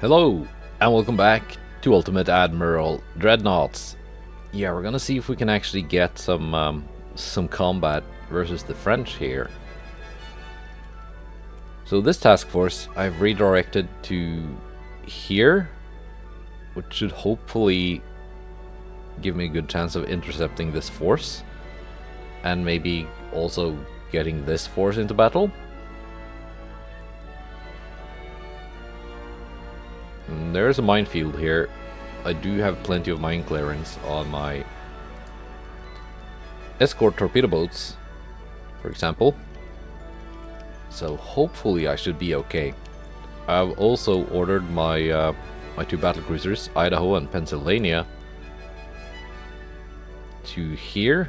Hello, and welcome back to Ultimate Admiral Dreadnoughts. Yeah, we're gonna see if we can actually get some combat versus the French here. So this task force I've redirected to here, which should hopefully give me a good chance of intercepting this force, and maybe also getting this force into battle. There's a minefield here. I do have plenty of mine clearance on my escort torpedo boats, for example. So hopefully I should be okay. I've also ordered my my two battlecruisers, Idaho and Pennsylvania, to here.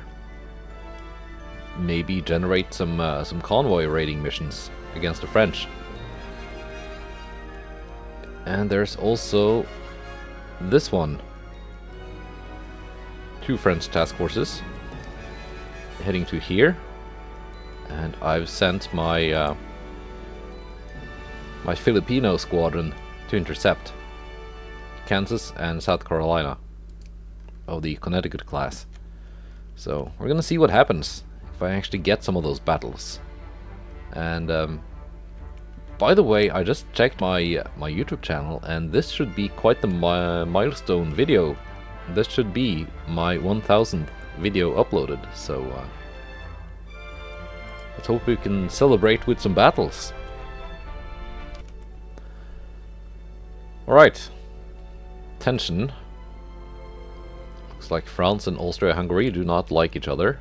Maybe generate some convoy raiding missions against the French. And there's also this one. Two French task forces heading to here. And I've sent my my Filipino squadron to intercept Kansas and South Carolina of the Connecticut class. So we're gonna see what happens if I actually get some of those battles. And by the way, I just checked my my YouTube channel, and this should be quite the milestone video. This should be my 1000th video uploaded, so let's hope we can celebrate with some battles. Alright. Tension. Looks like France and Austria-Hungary do not like each other.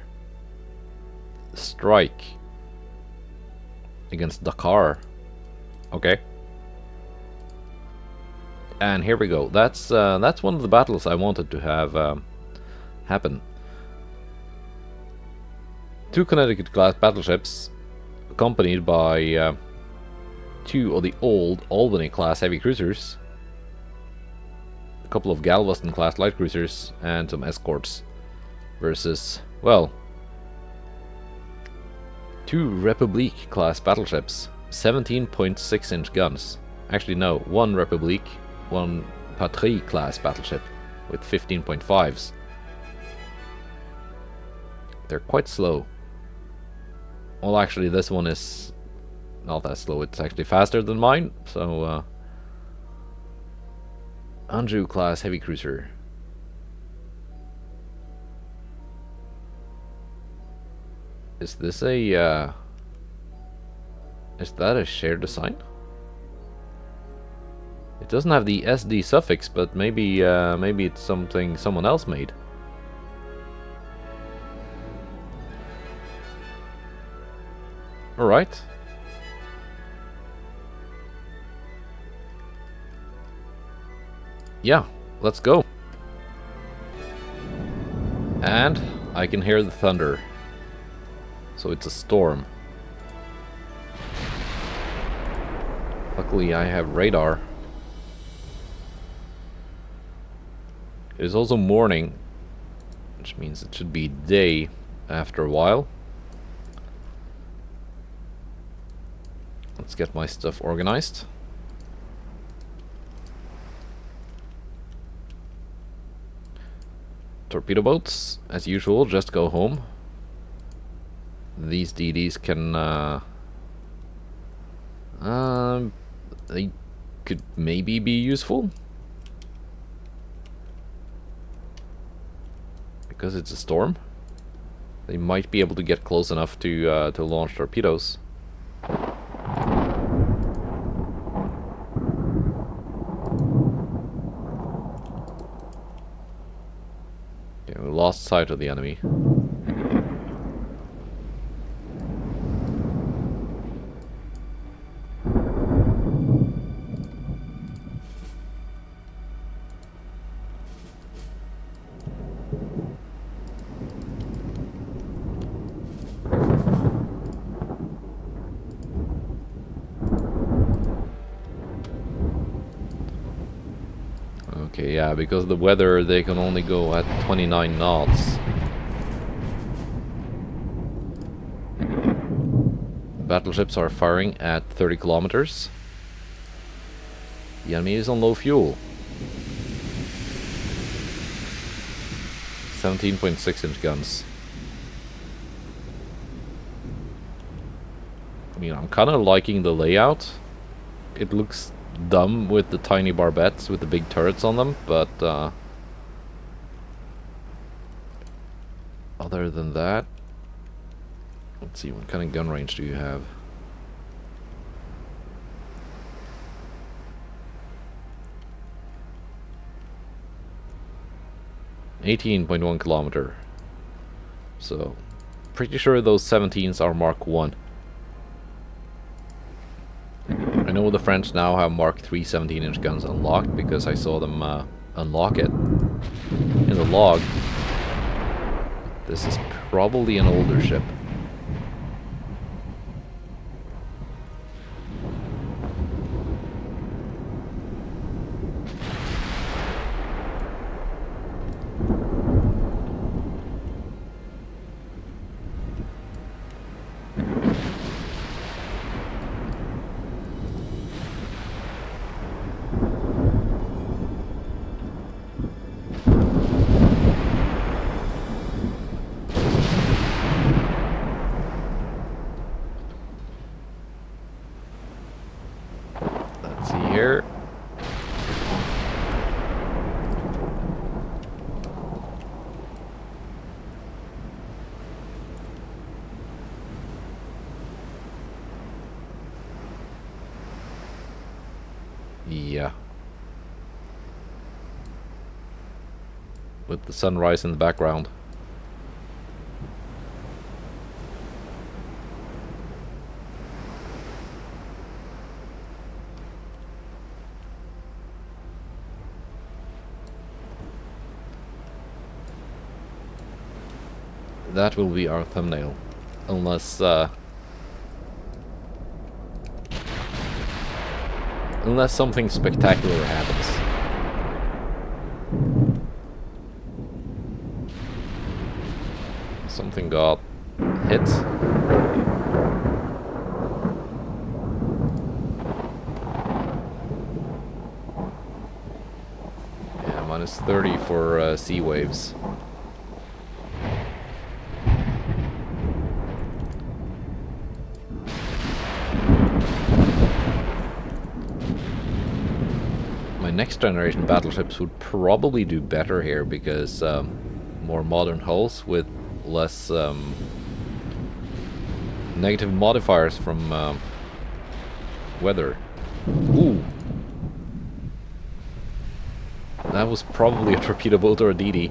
Strike against Dakar. Okay. And here we go. That's one of the battles I wanted to have happen. Two Connecticut class battleships, accompanied by two of the old Albany class heavy cruisers, a couple of Galveston class light cruisers, and some escorts, versus, well, two Republique class battleships. 17.6-inch guns. Actually, no, one Republique, one Patrie class battleship with 15.5s. They're quite slow. Well, actually, this one is not that slow. It's actually faster than mine. So, Anjou class heavy cruiser. Is this a is that a shared design? It doesn't have the SD suffix, but maybe maybe it's something someone else made. All right. Yeah, let's go. And I can hear the thunder. So it's a storm. Luckily I have radar. It is also morning, which means it should be day after a while. Let's get my stuff organized. Torpedo boats, as usual, just go home. These DDs can they could maybe be useful because it's a storm. They might be able to get close enough to launch torpedoes. Okay, we lost sight of the enemy. Okay, yeah, because of the weather, they can only go at 29 knots. Battleships are firing at 30 kilometers. The enemy is on low fuel. 17.6-inch guns. I mean, I'm kind of liking the layout. It looks dumb with the tiny barbettes with the big turrets on them, but other than that, let's see, what kind of gun range do you have? .1 kilometer. So, pretty sure those 17s are Mark 1. I know the French now have Mark 3 17-inch guns unlocked because I saw them unlock it in the log. This is probably an older ship. Here. Yeah. With the sunrise in the background. That will be our thumbnail, unless unless something spectacular happens. Something got hit. Yeah, minus 30 for sea waves. Next generation battleships would probably do better here because more modern hulls with less negative modifiers from weather. Ooh, that was probably a torpedo boat or a DD.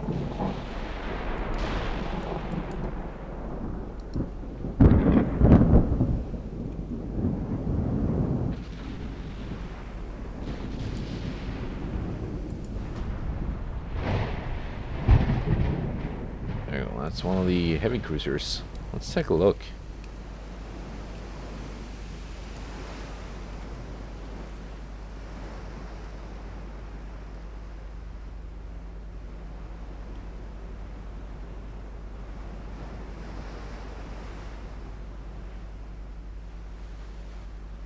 That's one of the heavy cruisers. Let's take a look.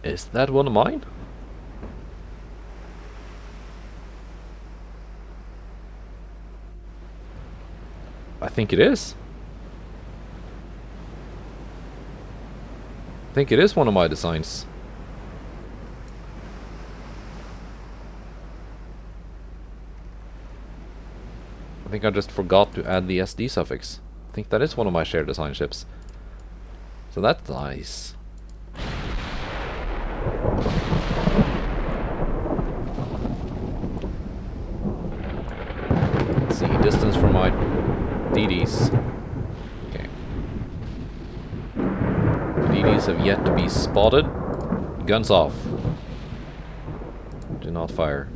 Is that one of mine? I think it is. I think it is one of my designs. I think I just forgot to add the SD suffix. I think that is one of my shared design ships. So that's nice. Let's see, distance from my DDs. Okay. DDs have yet to be spotted. Guns off. Do not fire.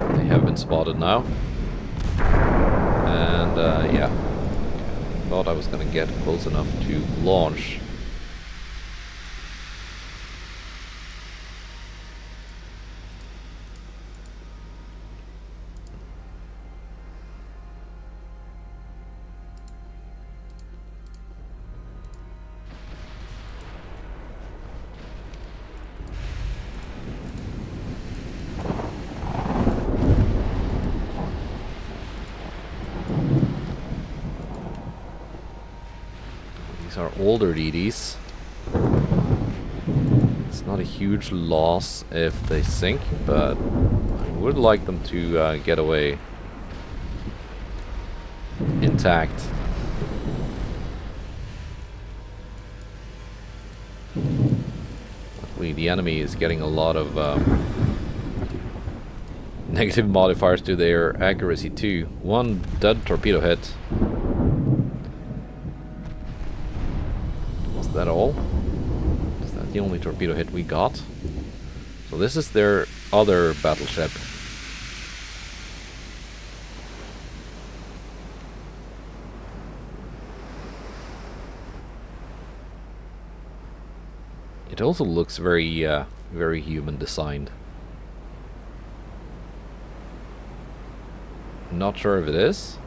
They have been spotted now. And yeah. Thought I was gonna get close enough to launch. These are older DDs. It's not a huge loss if they sink, but I would like them to get away intact. Luckily, the enemy is getting a lot of negative modifiers to their accuracy too. One dead torpedo hit. Was that all? Is that the only torpedo hit we got? So this is their other battleship. It also looks very, very human designed. Not sure if it is.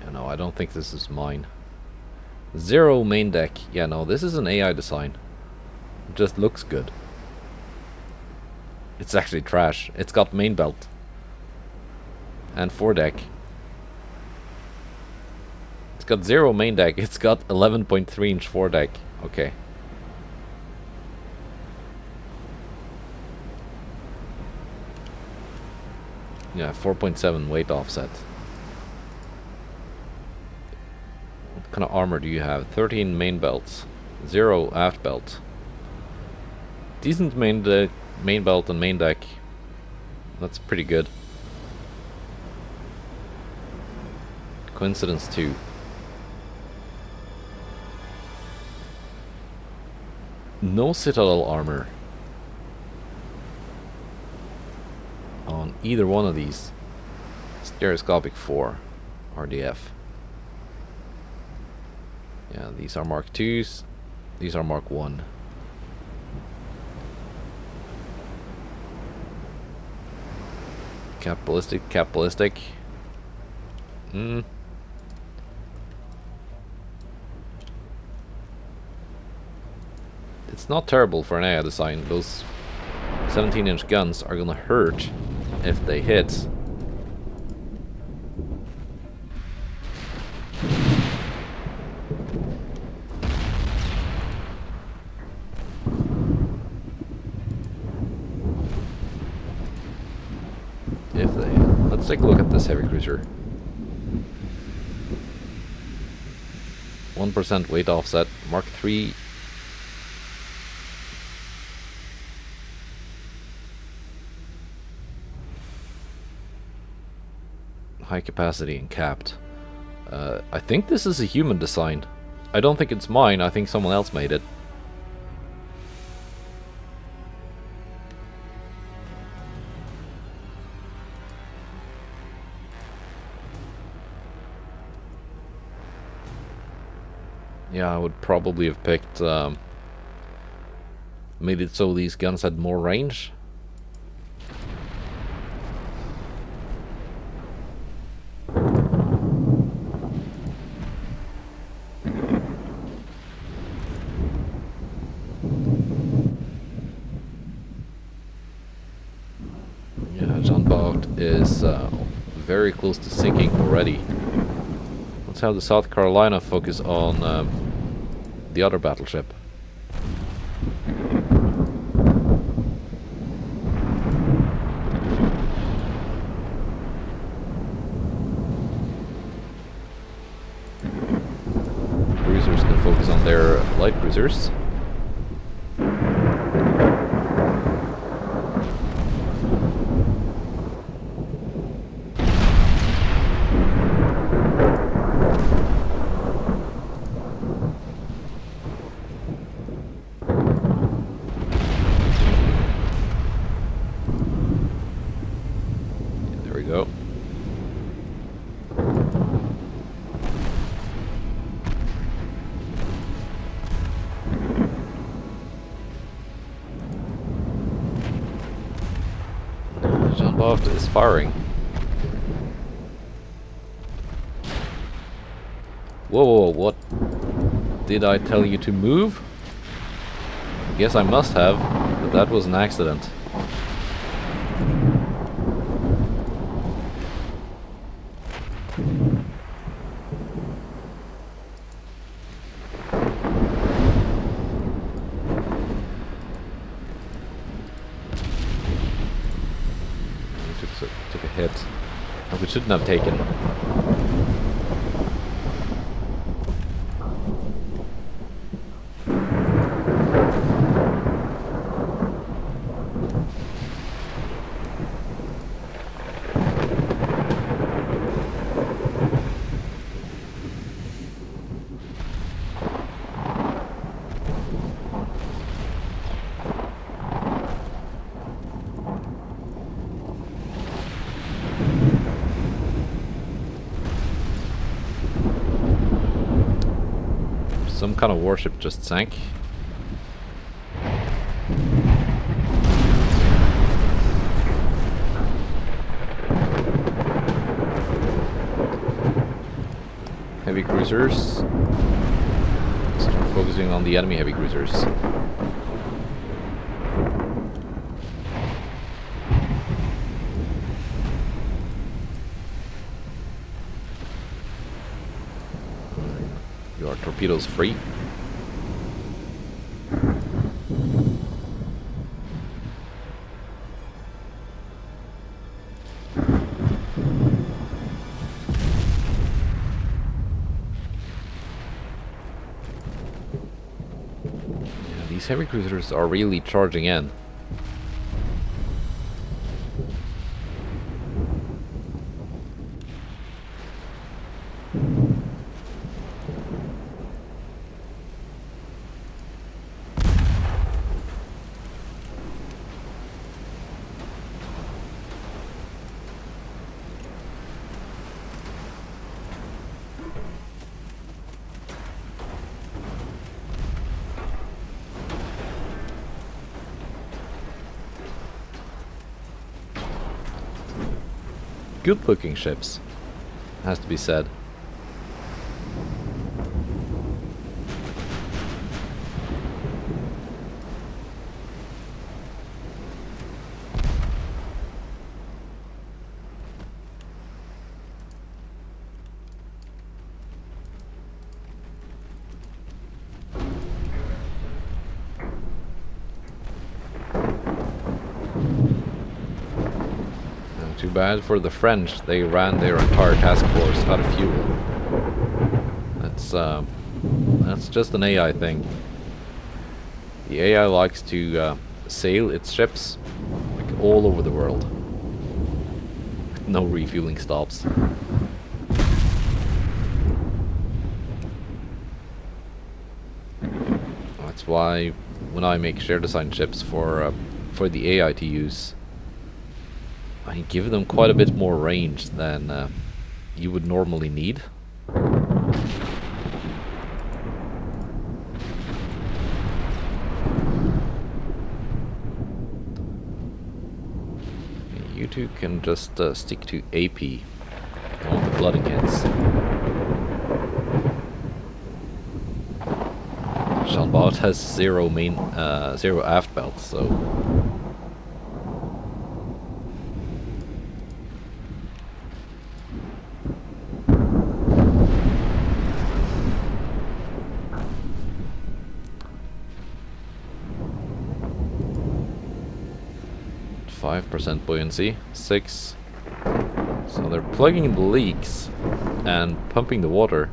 Yeah, no, I don't think this is mine. 0 main deck. Yeah, no, this is an AI design. It just looks good. It's actually trash. It's got main belt. And foredeck. It's got 0 main deck. It's got 11.3 inch foredeck. Okay. Yeah, 4.7 weight offset. What kind of armor do you have? 13 main belts. 0 aft belt. Decent main belt and main deck. That's pretty good. Coincidence 2. No Citadel armor on either one of these. Stereoscopic 4 RDF. Yeah, these are Mark 2s. These are Mark 1. Cap ballistic, cap ballistic. It's not terrible for an AI design. Those 17-inch guns are gonna hurt if they hit. If they hit. Let's take a look at this heavy cruiser. 1% weight offset, Mark 3. High capacity and capped. I think this is a human design. I don't think it's mine. I think someone else made it. Yeah, I would probably have picked made it so these guns had more range. Is very close to sinking already. Let's have the South Carolina focus on the other battleship. Cruisers can focus on their light cruisers. Is firing. Whoa, what? Did I tell you to move? I guess I must have, but that was an accident. Took a hit that we shouldn't have taken. Some kind of warship just sank. Heavy cruisers. Start focusing on the enemy heavy cruisers. Your torpedoes free. Yeah, these heavy cruisers are really charging in. Good looking ships, has to be said. Too bad for the French, they ran their entire task force out of fuel. That's just an AI thing. The AI likes to sail its ships like all over the world. No refueling stops. That's why when I make share design ships for the AI to use, I give them quite a bit more range than you would normally need. You two can just stick to AP on the flooding hits. Jean-Bart has zero aft belt, so 5% buoyancy, 6. So they're plugging in the leaks and pumping the water.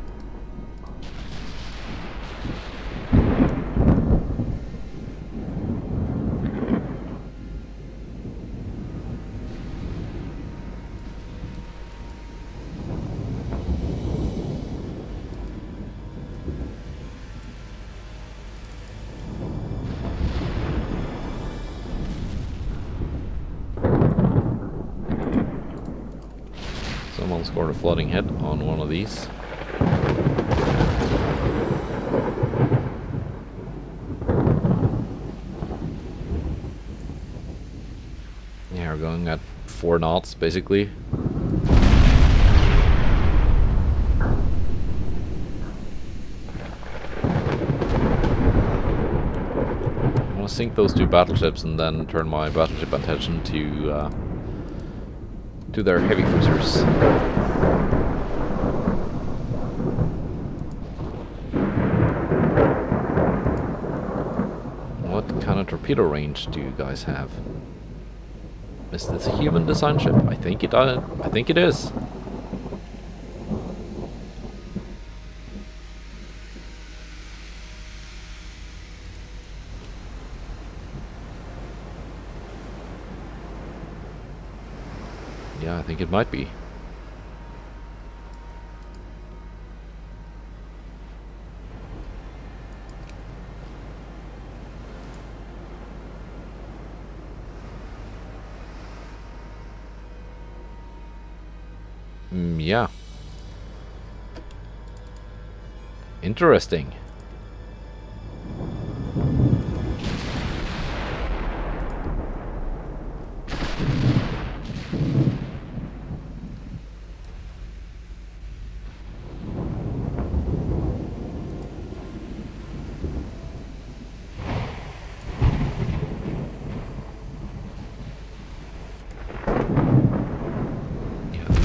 Someone scored a flooding hit on one of these. Yeah, we're going at 4 knots basically. I want to sink those 2 battleships and then turn my battleship attention to their heavy cruisers. torpedo range do you guys have? Is this a human design ship? I think it is. Yeah, I think it might be. Yeah. Interesting.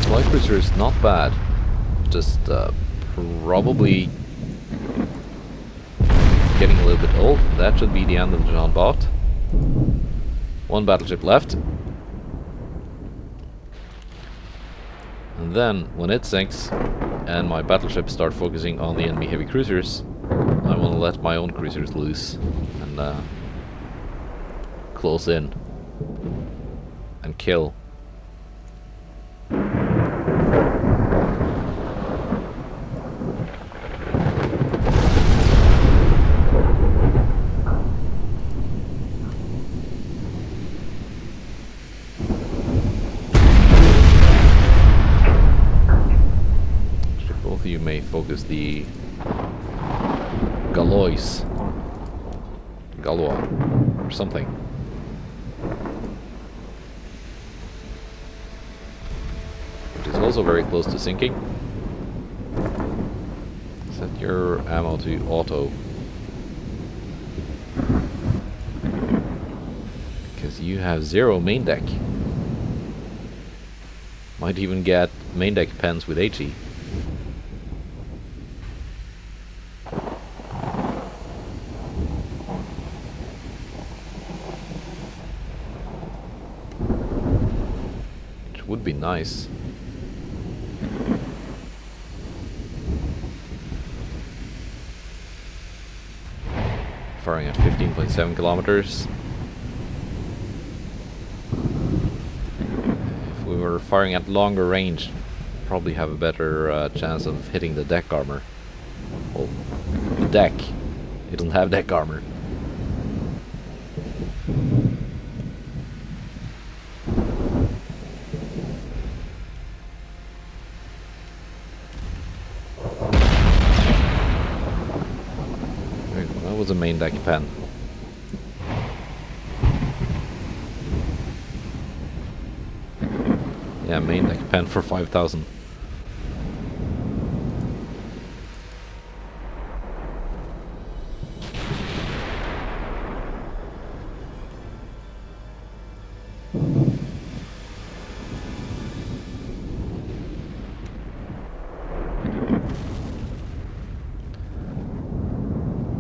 Battlecruiser is not bad, just probably getting a little bit old. That should be the end of the John Bot. One battleship left. And then, when it sinks, and my battleships start focusing on the enemy heavy cruisers, I want to let my own cruisers loose and close in and kill. You may focus the Galois or something. Which is also very close to sinking. Set your ammo to auto. Because you have 0 main deck. Might even get main deck pens with HE. Would be nice. Firing at 15.7 kilometers. If we were firing at longer range, probably have a better chance of hitting the deck armor. Well, the deck. It doesn't have deck armor. A main deck pen. Yeah, main deck pen for 5,000.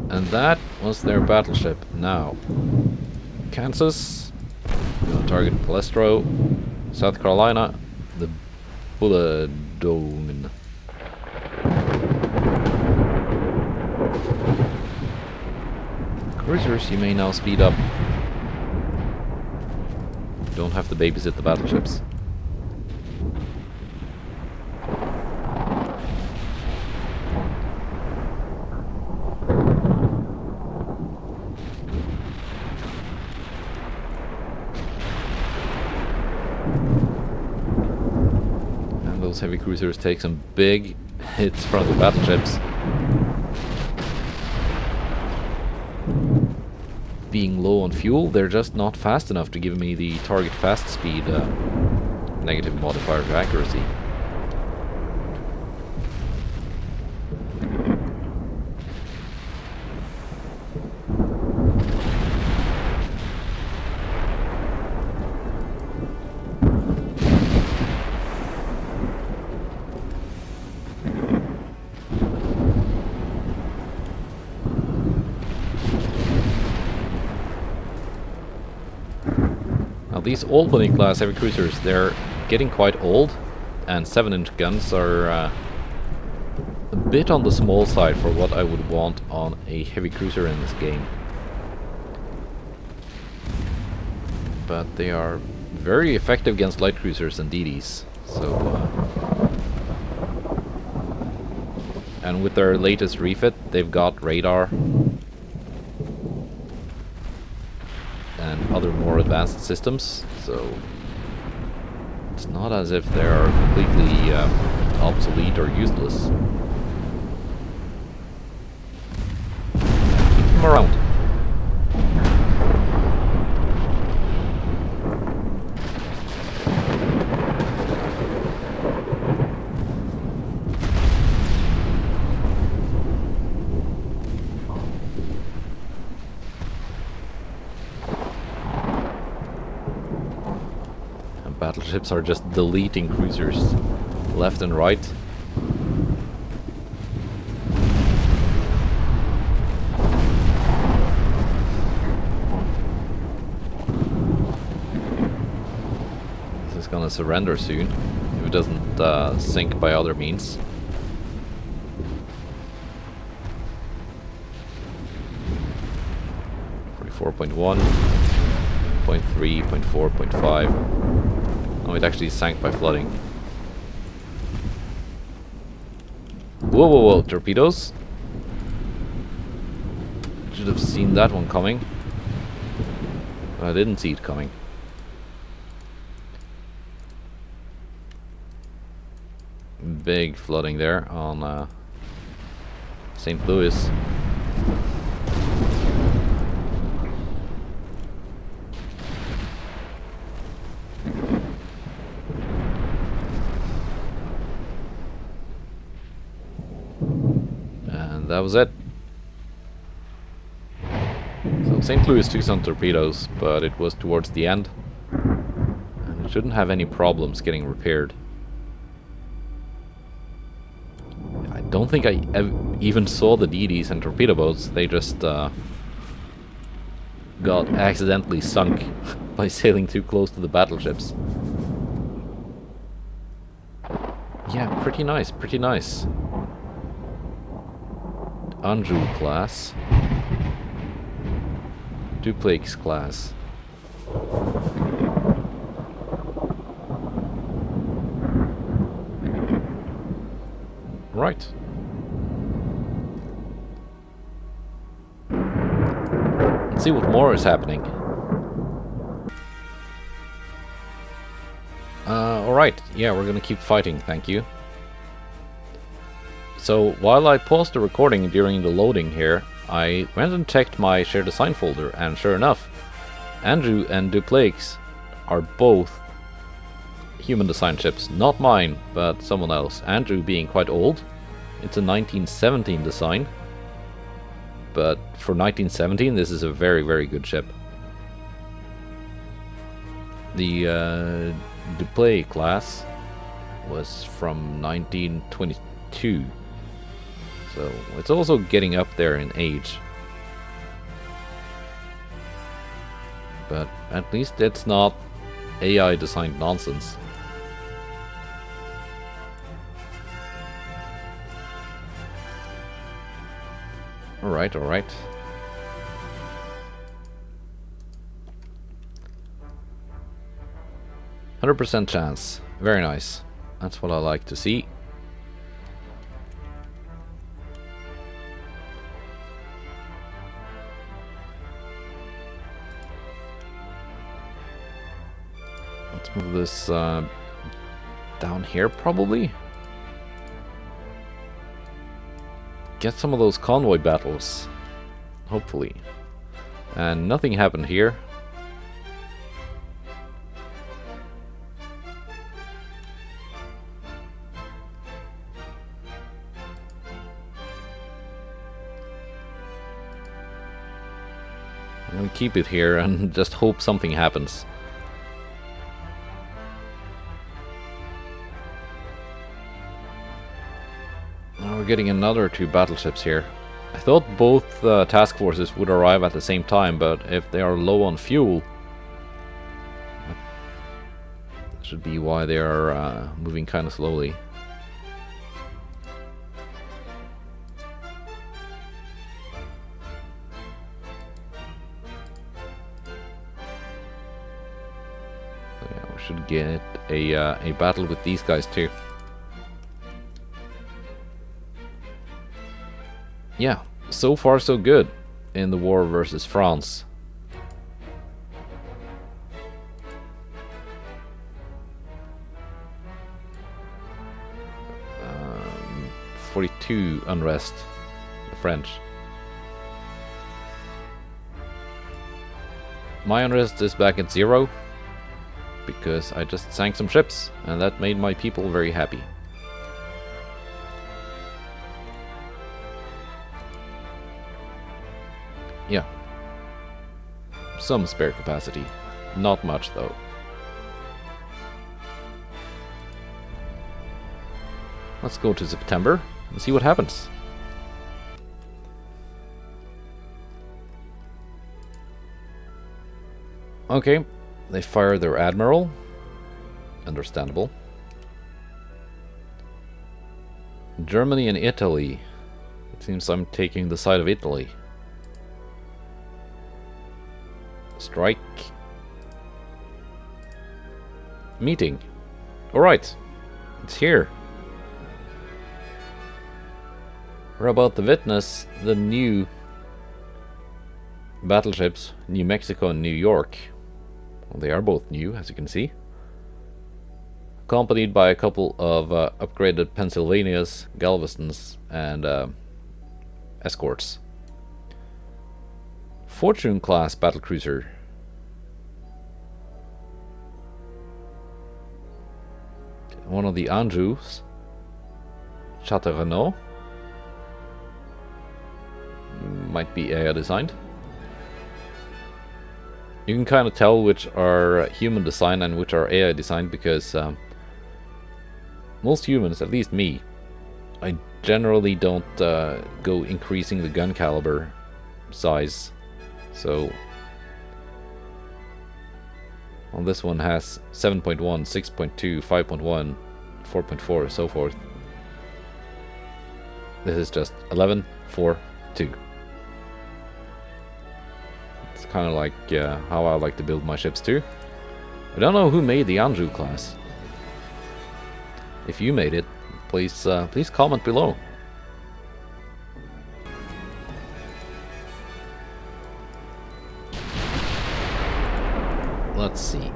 And that was their battleship. Now, Kansas, target Palestro, South Carolina, the Bulladome. Cruisers, you may now speed up. Don't have to babysit the battleships. Heavy cruisers take some big hits from the battleships. Being low on fuel, they're just not fast enough to give me the target fast speed negative modifier to accuracy. these old-body class heavy cruisers, they're getting quite old, and 7-inch guns are a bit on the small side for what I would want on a heavy cruiser in this game. But they are very effective against light cruisers and DDs. So, and with their latest refit, they've got radar and other more advanced systems. So it's not as if they are completely obsolete or useless. Keep them around. Battleships are just deleting cruisers left and right. This is gonna surrender soon if it doesn't sink by other means. .4, 0.3, 0.4, 0.5. Oh, it actually sank by flooding. Whoa, whoa, whoa, torpedoes. Should have seen that one coming. I didn't see it coming. Big flooding there on St. Louis. That was it. So St. Louis took some torpedoes, but it was towards the end, and it shouldn't have any problems getting repaired. I don't think I even saw the DDs and torpedo boats. They just got accidentally sunk by sailing too close to the battleships. Yeah, pretty nice, pretty nice. Anjou class, Duplex class. Right. Let's see what more is happening. Alright, yeah, we're gonna keep fighting, thank you. So, while I paused the recording during the loading here, I went and checked my Share Design folder, and sure enough, Andrew and Duplex are both human design ships. Not mine, but someone else. Andrew being quite old. It's a 1917 design. But for 1917, this is a very, very good ship. The Duplex class was from 1922. So it's also getting up there in age. But at least it's not AI designed nonsense. Alright, alright. 100% chance. Very nice. That's what I like to see. Let's move this down here, probably. Get some of those convoy battles, hopefully. And nothing happened here. I'm gonna keep it here and just hope something happens. Now we're getting another 2 battleships here. I thought both task forces would arrive at the same time, but if they are low on fuel, that Should be why they are moving kind of slowly. So yeah, we should get a battle with these guys too. Yeah, so far so good in the war versus France. 42 unrest, the French. My unrest is back at 0 because I just sank some ships and that made my people very happy. Yeah, some spare capacity, not much though. Let's go to September and see what happens. Okay, they fire their admiral. Understandable. Germany and Italy. It seems I'm taking the side of Italy. Strike. Meeting. Alright, it's here. We're about to witness the new battleships, New Mexico and New York. Well, they are both new, as you can see. Accompanied by a couple of upgraded Pennsylvanias, Galvestons, and escorts. Fortune class battlecruiser. One of the Anjous. Châteaurenaud. Might be AI designed. You can kind of tell which are human design and which are AI designed because most humans, at least me, I generally don't go increasing the gun caliber size. So on this one has 7.1, 6.2, 5.1, 4.4, so forth. This is just 11, 4, 2. It's kind of like how I like to build my ships too. I don't know who made the Anjou class. If you made it, please please comment below. Let's see.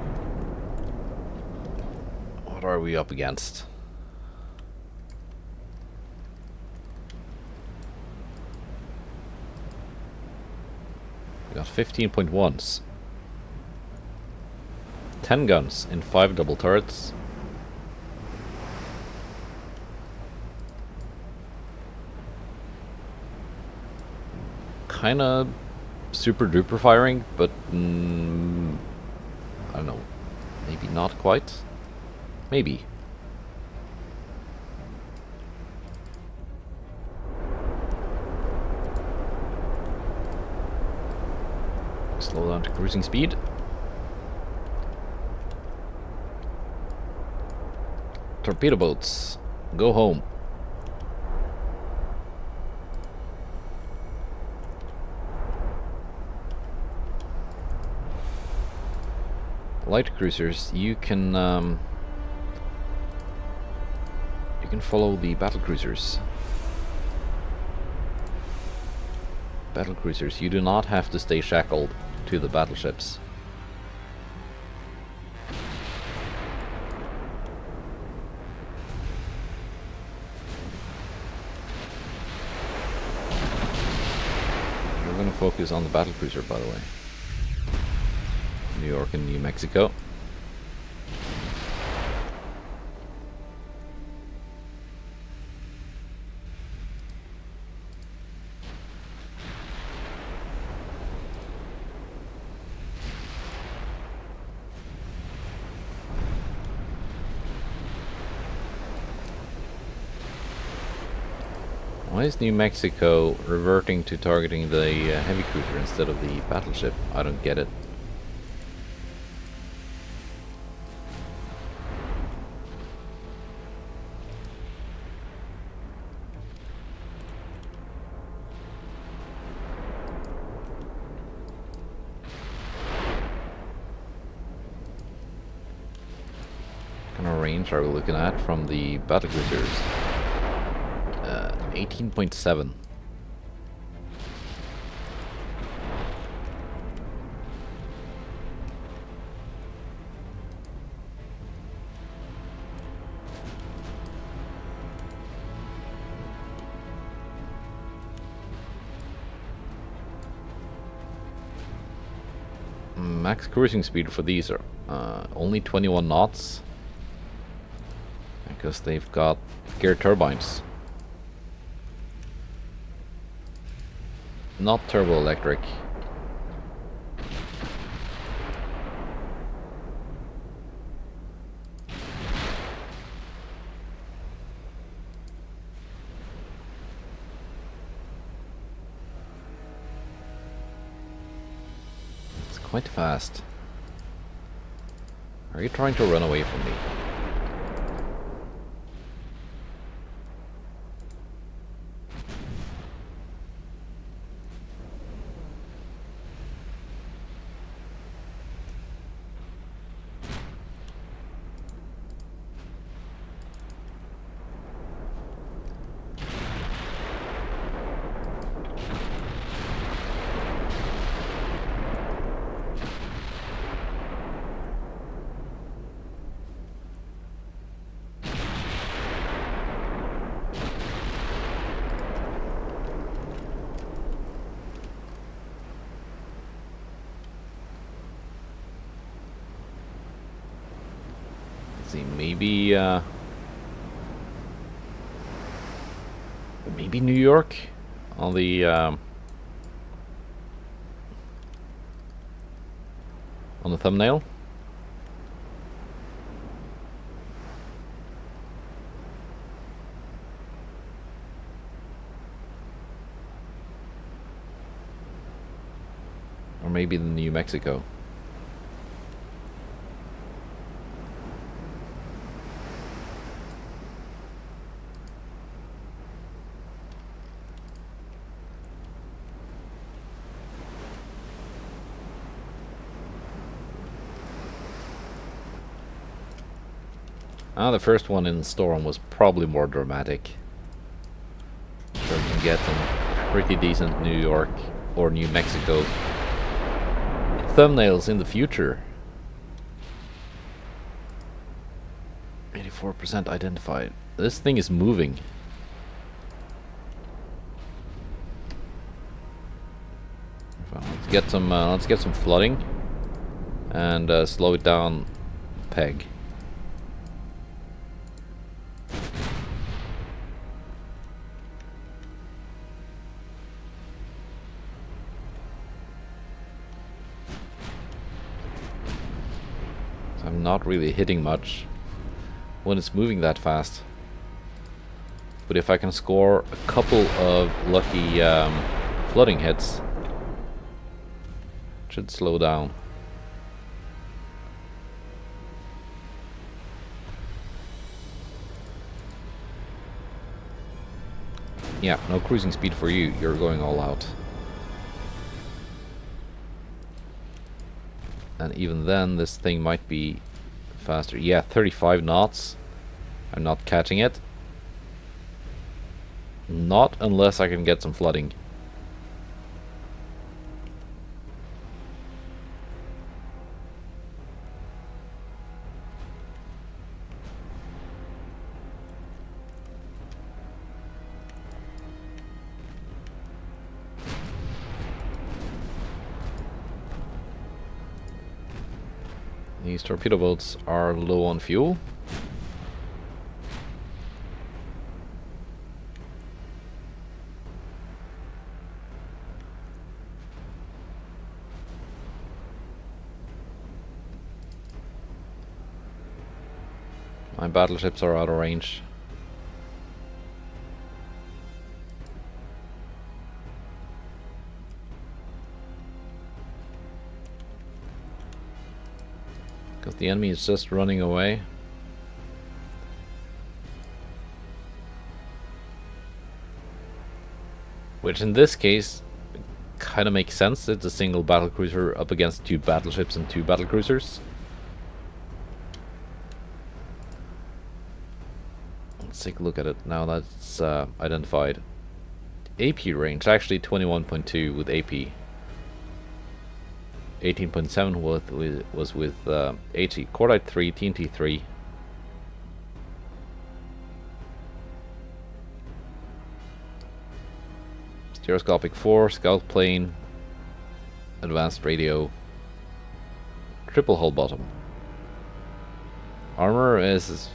What are we up against? We got 15.1s. 10 guns in 5 double turrets. Kinda super duper firing, but I don't know. Maybe not quite. Maybe. Slow down to cruising speed. Torpedo boats, go home. Light cruisers, you can follow the battlecruisers. Battlecruisers, you do not have to stay shackled to the battleships. We're going to focus on the battlecruiser, by the way. New York and New Mexico. Why is New Mexico reverting to targeting the heavy cruiser instead of the battleship? I don't get it. range are we looking at from the battlecruisers? 18.7. Max cruising speed for these are only 21 knots because they've got geared turbines. Not turbo electric. Quite fast. Are you trying to run away from me? See, maybe New York on the thumbnail. Or maybe the New Mexico. The first one in Storm was probably more dramatic. So we can get some pretty decent New York or New Mexico thumbnails in the future. 84% identified. This thing is moving. Let's get some flooding and slow it down peg. I'm not really hitting much when it's moving that fast. But if I can score a couple of lucky flooding hits, it should slow down. Yeah, no cruising speed for you. You're going all out. And even then, this thing might be faster. Yeah, 35 knots. I'm not catching it. Not unless I can get some flooding. These torpedo boats are low on fuel. My battleships are out of range. Because the enemy is just running away. Which in this case kind of makes sense. It's a single battlecruiser up against two battleships and two battlecruisers. Let's take a look at it now that's identified. AP range, actually 21.2 with AP. 18.7 was with HE. Cordite 3, TNT 3. Stereoscopic 4, scout plane, advanced radio, triple hull bottom. Armor is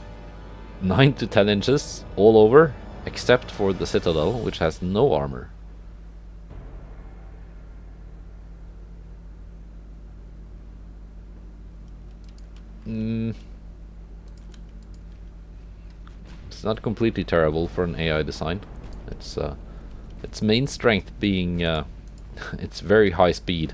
9 to 10 inches all over, except for the Citadel, which has no armor. It's not completely terrible for an AI design. Its main strength being its very high speed.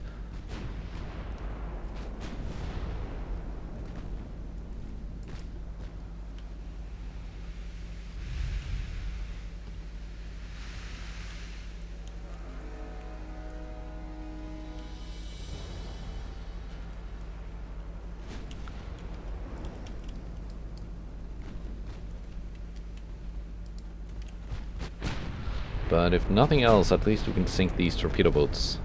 But if nothing else, at least we can sink these torpedo boats.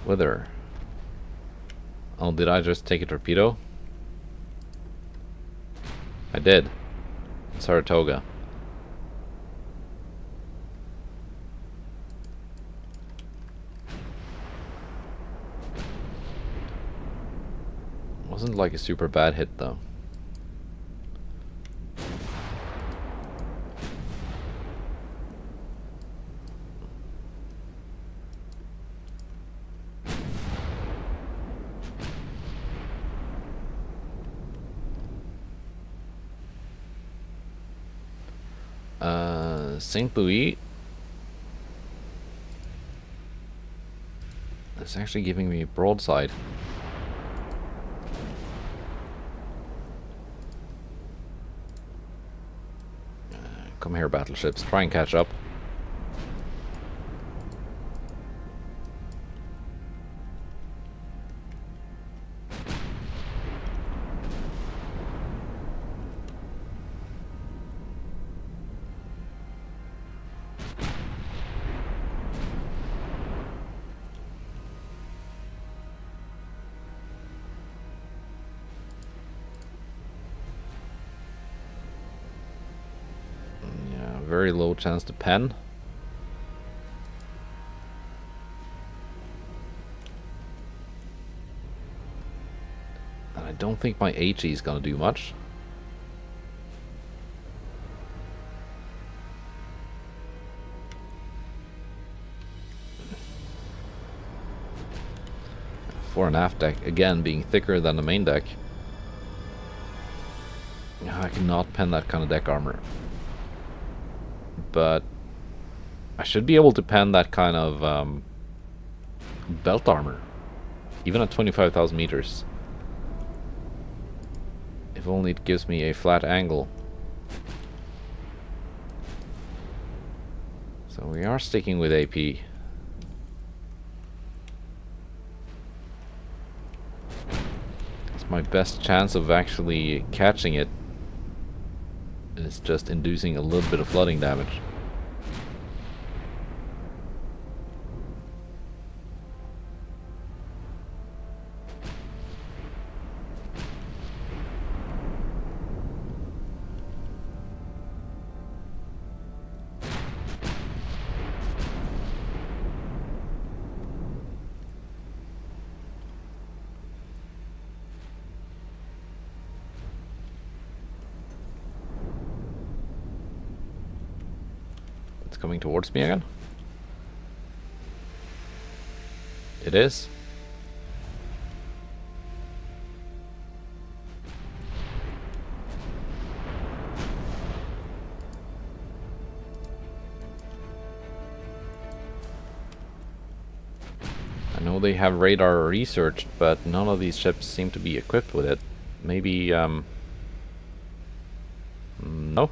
Weather. Oh, did I just take a torpedo? I did. Saratoga. Wasn't like a super bad hit though. St. Louis is actually giving me a broadside. Come here, battleships. Try and catch up. Very low chance to pen. And I don't think my HE is gonna do much. Fore and aft deck again being thicker than the main deck. I cannot pen that kind of deck armor. But I should be able to pen that kind of belt armor, even at 25,000 meters. If only it gives me a flat angle. So we are sticking with AP. It's my best chance of actually catching it. It's just inducing a little bit of flooding damage. Coming towards me again. It it is. I know they have radar researched, but none of these ships seem to be equipped with it. Maybe, no.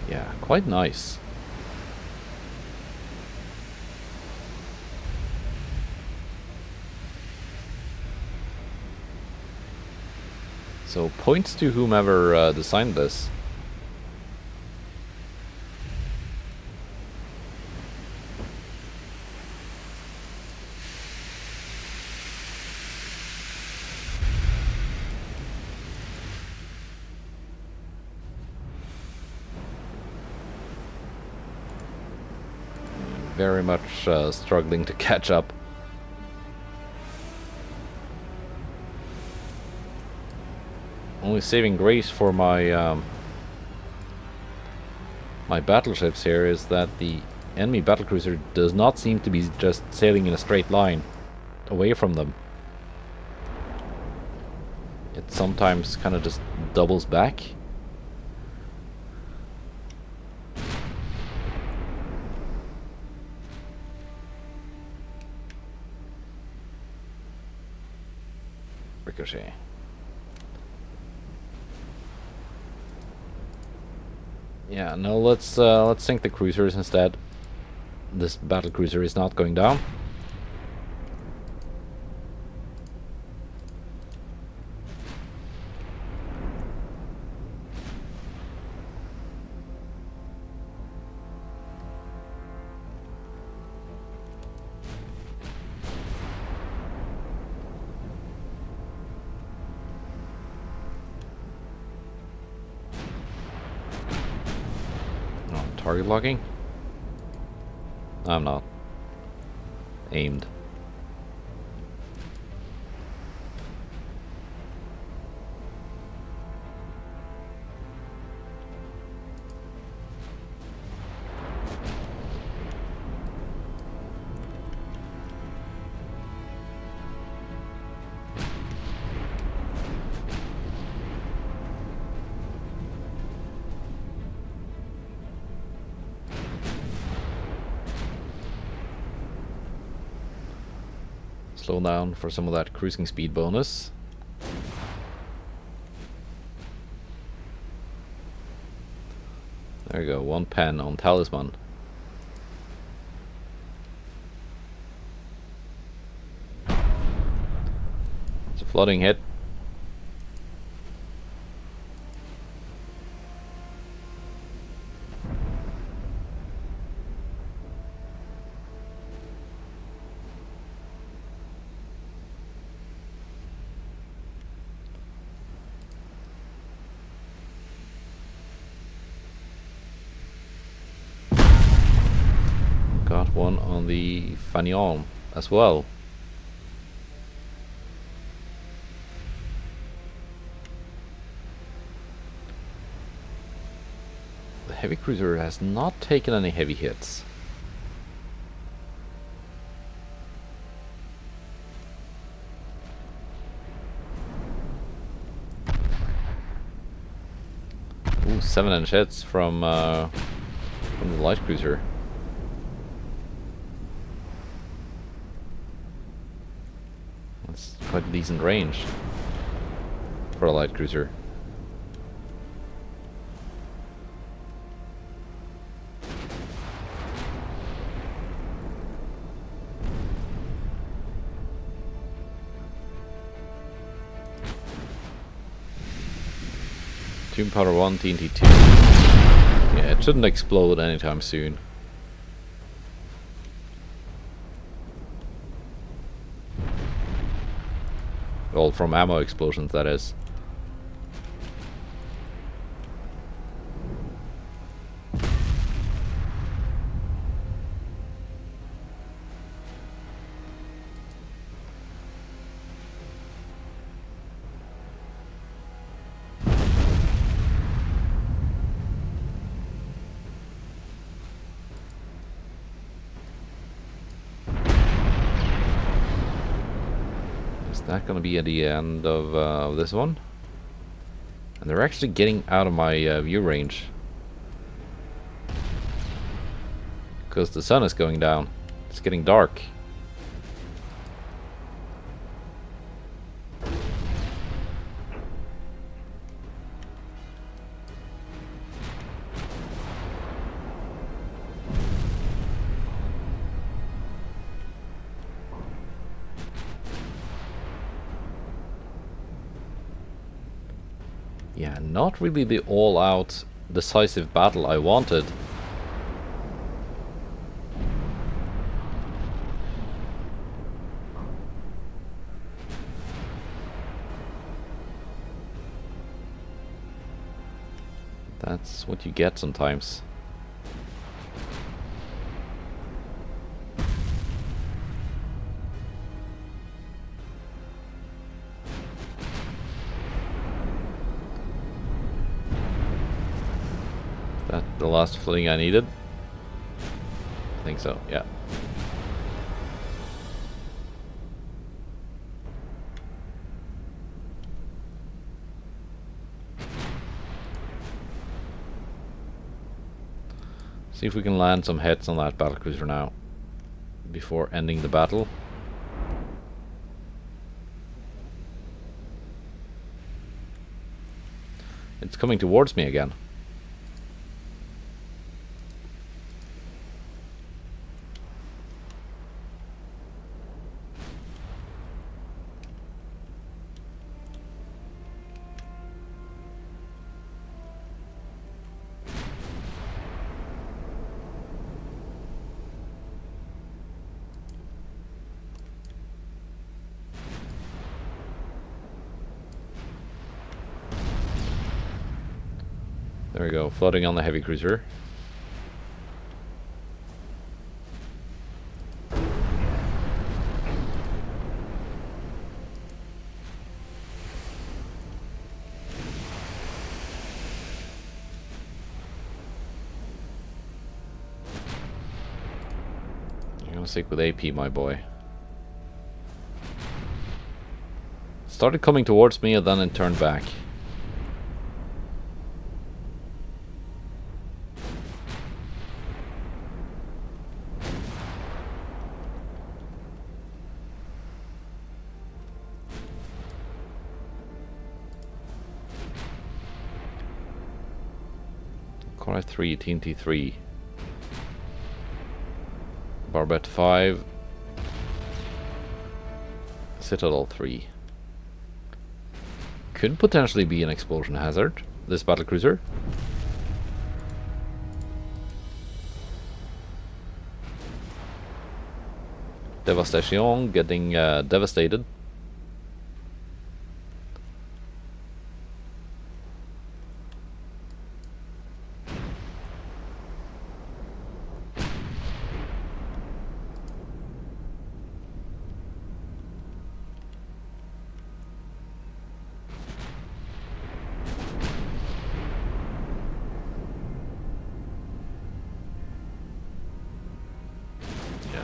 Yeah, quite nice. So points to whomever designed this. Very much struggling to catch up. Only saving grace for my my battleships here is that the enemy battlecruiser does not seem to be just sailing in a straight line away from them. It sometimes kind of just doubles back. Ricochet. Yeah, no, let's sink the cruisers instead. This battlecruiser is not going down. Target locking? I'm not. Aimed. Slow down for some of that cruising speed bonus. There you go, 1 pen on Talisman. It's a flooding hit. Got one on the Fanion as well. The heavy cruiser has not taken any heavy hits. Ooh, 7-inch hits from the light cruiser. That's quite a decent range for a light cruiser. Tune Powder 1, TNT 2. Yeah, it shouldn't explode anytime soon. Well, from ammo explosions, that is. that gonna be at the end of this one? And they're actually getting out of my view range. Because the sun is going down. It's getting dark. Yeah, not really the all-out decisive battle I wanted. That's what you get sometimes. That the last flooding I needed? I think so, yeah. See if we can land some hits on that battlecruiser now before ending the battle. It's coming towards me again. There we go, floating on the heavy cruiser. You're gonna stick with AP, my boy. Started coming towards me and then it turned back. Cordite 3, TNT 3. Barbette 5. Citadel 3. Could potentially be an explosion hazard, this battlecruiser. Devastation getting devastated.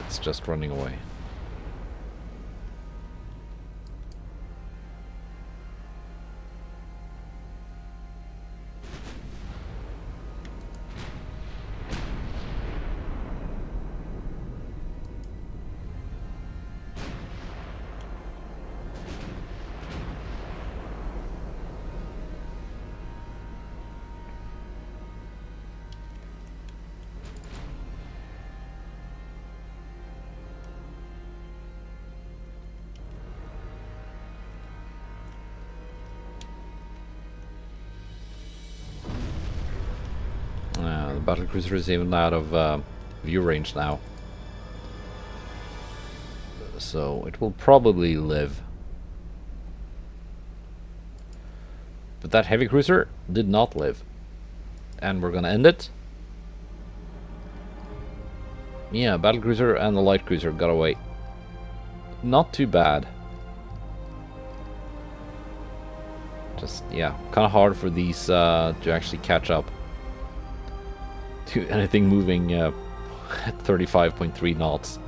It's just running away. The battlecruiser is even out of view range now, so it will probably live. But that heavy cruiser did not live, and we're gonna end it. Yeah, battlecruiser and the light cruiser got away. Not too bad. Just, yeah, kind of hard for these to actually catch up to anything moving at 35.3 knots.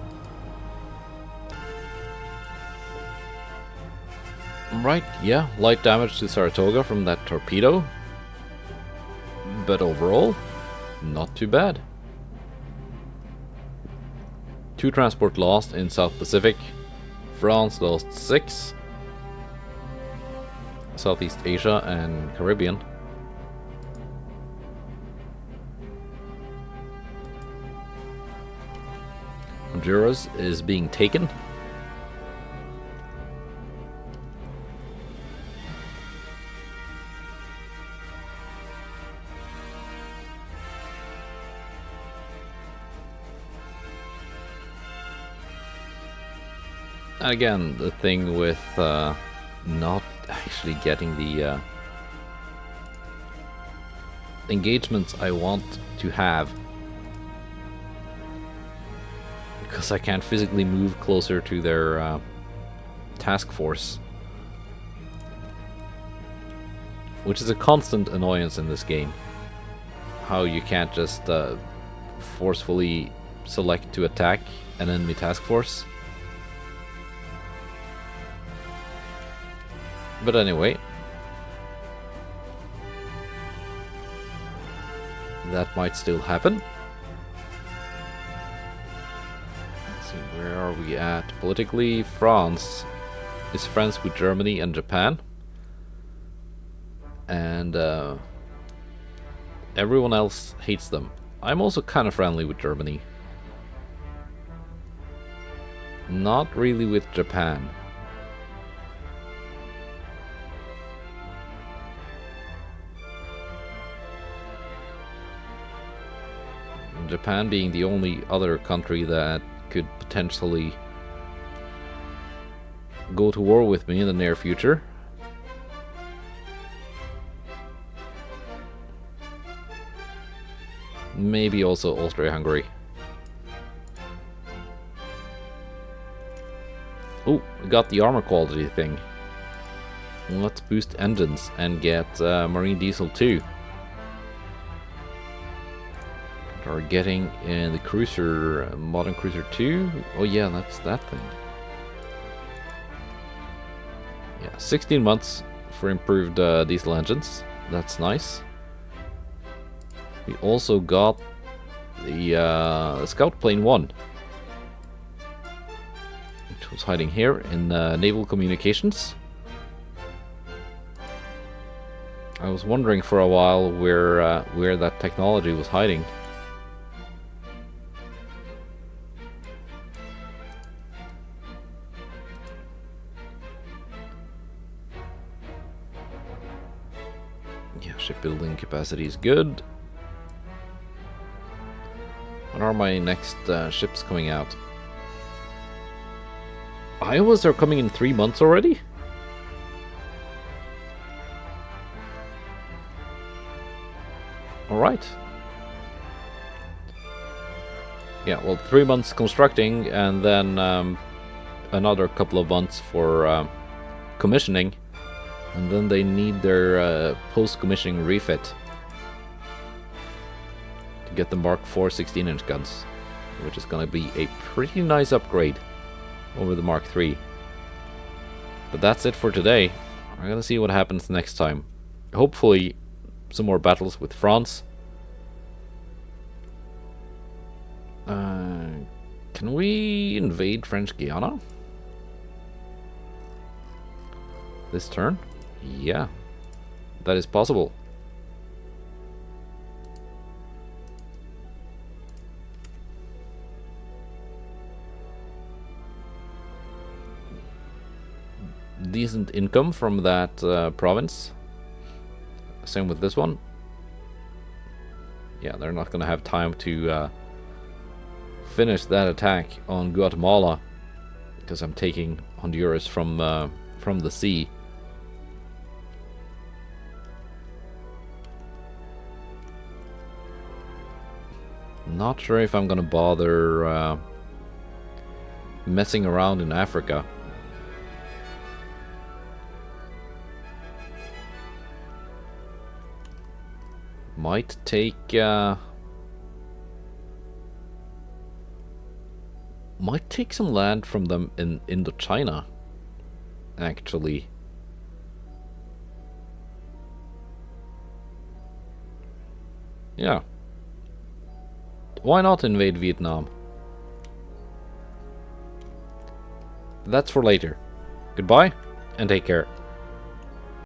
Right, yeah, light damage to Saratoga from that torpedo. But overall, not too bad. 2 transport lost in South Pacific. France lost 6. Southeast Asia and Caribbean. Honduras is being taken. And again, the thing with not actually getting the engagements I want to have, because I can't physically move closer to their task force, which is a constant annoyance in this game. How you can't just forcefully select to attack an enemy task force. But anyway, that might still happen. Let's see, where are we at? Politically, France is friends with Germany and Japan. And everyone else hates them. I'm also kind of friendly with Germany. Not really with Japan. Japan being the only other country that could potentially go to war with me in the near future. Maybe also Austria-Hungary. Oh, we got the armor quality thing. Let's boost engines and get marine diesel too. Are getting in the cruiser, modern cruiser 2. Oh yeah, that's that thing. Yeah, 16 months for improved diesel engines. That's nice. We also got the Scout Plane 1, which was hiding here in Naval Communications. I was wondering for a while where that technology was hiding. Yeah, shipbuilding capacity is good. When are my next ships coming out? Iowas are coming in 3 months already? Alright. Yeah, well, 3 months constructing and then another couple of months for commissioning. And then they need their post-commissioning refit to get the Mark IV 16-inch guns, which is going to be a pretty nice upgrade over the Mark III. But that's it for today. We're going to see what happens next time. Hopefully some more battles with France. Can we invade French Guiana this turn? Yeah, that is possible. Decent income from that province. Same with this one. Yeah, they're not gonna have time to finish that attack on Guatemala because I'm taking Honduras from the sea. Not sure if I'm gonna bother messing around in Africa. Might take some land from them in Indochina, actually. Yeah. Why not invade Vietnam? That's for later. Goodbye, and take care.